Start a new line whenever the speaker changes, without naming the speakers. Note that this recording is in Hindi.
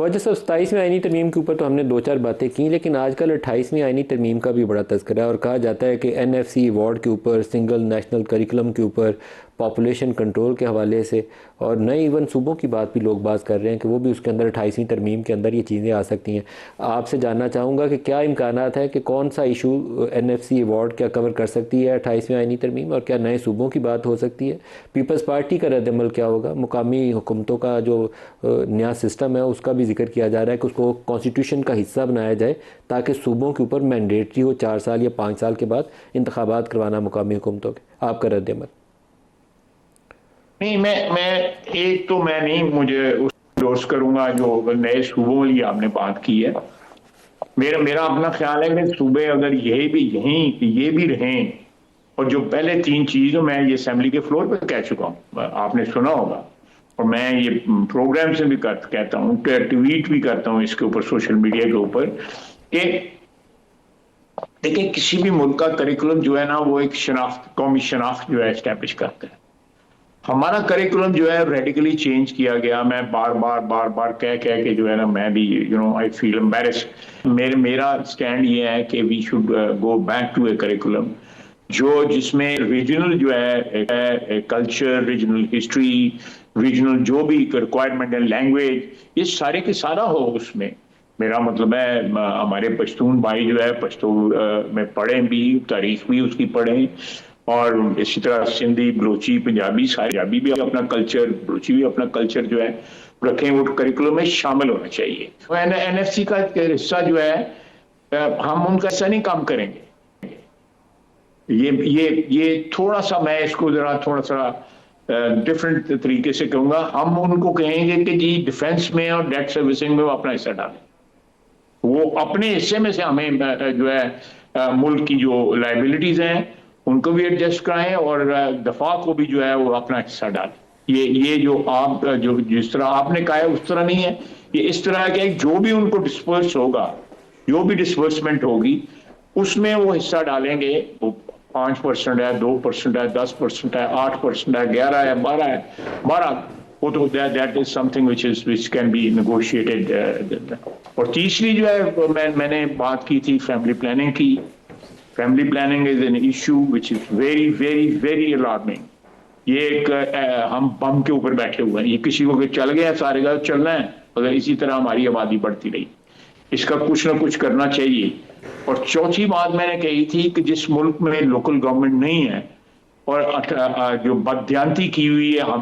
ख्वाजा साहब, 27वीं आईनी तरमीम के ऊपर तो हमने दो चार बातें की, लेकिन आजकल 28वीं आईनी तरमीम का भी बड़ा तज़किरा है और कहा जाता है कि NFC अवार्ड के ऊपर, सिंगल नेशनल करिकुलम के ऊपर, पॉपुलेशन कंट्रोल के हवाले से और नए इवन सूबों की बात भी लोग बात कर रहे हैं कि वो भी उसके अंदर 28वीं तरमीम के अंदर ये चीज़ें आ सकती हैं। आपसे जानना चाहूँगा कि क्या इम्कानात है कि कौन सा इशू NFC अवार्ड क्या कवर कर सकती है 28वीं आईनी तरमीम, और क्या नए सूबों की बात हो सकती है? पीपल्स पार्टी का रद्दमल क्या होगा? मुकामी हुकूमतों का जो नया सिस्टम है उसका भी जिक्र किया जा रहा है कि उसको कॉन्स्टिट्यूशन का हिस्सा बनाया जाए ताकि सूबों के ऊपर मैंडेटरी हो 4 साल या 5 साल के बाद इंतखाबात करवाना मुकामी हुकूमतों के। आपका रद्दमल?
नहीं, मैं नहीं मुझे इंडोर्स करूंगा जो नए सूबों वाली आपने बात की है। मेरा मेरा अपना ख्याल है कि सूबे अगर ये भी रहें, और जो पहले 3 चीज मैं ये असेंबली के फ्लोर पे कह चुका हूँ, आपने सुना होगा, और मैं ये प्रोग्राम से भी कहता हूँ, ट्वीट भी करता हूँ इसके ऊपर सोशल मीडिया के ऊपर, कि देखिए किसी भी मुल्क का करिकुलम जो है ना, वो एक शनाख्त, कौमी शनाख्त जो है एस्टैब्लिश करता है। हमारा करिकुलम जो है रेडिकली चेंज किया गया। मैं बार बार कह के जो है ना, मैं भी आई फील एम्बैरेस्ड। मेरा स्टैंड ये है कि we should go back to a curriculum जिसमें रीजनल जो है कल्चर, रीजनल हिस्ट्री, रीजनल जो भी रिक्वायरमेंट है, लैंग्वेज, ये सारे के सारा हो उसमें। मेरा मतलब है हमारे पश्तून भाई जो है पश्तून में पढ़े भी, तारीख भी उसकी पढ़ें, और इसी तरह सिंधी, बलोची, पंजाबी, सारे पंजाबी भी अपना कल्चर, बलोची भी अपना कल्चर जो है रखें, वो करिकुलम में शामिल होना चाहिए। तो NFC का हिस्सा जो है हम उनका ऐसा नहीं काम करेंगे। ये थोड़ा सा मैं इसको थोड़ा सा डिफरेंट तरीके से कहूंगा। हम उनको कहेंगे कि जी डिफेंस में और डेट सर्विसिंग में वो अपना हिस्सा डालें, वो अपने हिस्से में से हमें जो है मुल्क की जो लाइबिलिटीज हैं उनको भी एडजस्ट कराएं, और दफा को भी जो है वो अपना हिस्सा डालें। ये जो जिस तरह आपने कहा है उस तरह नहीं है, ये इस तरह के जो भी उनको डिस्पर्स होगा, जो भी डिस्पर्समेंट होगी उसमें वो हिस्सा डालेंगे। वो 5% है, 2% है, 10% है, 8% है, 11 है, 12 वो तो that is something which can be negotiated. और तीसरी जो है मैंने बात की थी फैमिली प्लानिंग की। Family planning is an issue which is very very very alarming. ये एक हम बम के ऊपर बैठे हुए हैं, ये किसी को चल गया सारे का चलना है, अगर इसी तरह हमारी आबादी बढ़ती रही। इसका कुछ ना कुछ करना चाहिए। और चौथी बात मैंने कही थी कि जिस मुल्क में लोकल गवर्नमेंट नहीं है और जो बदयांती की हुई है हम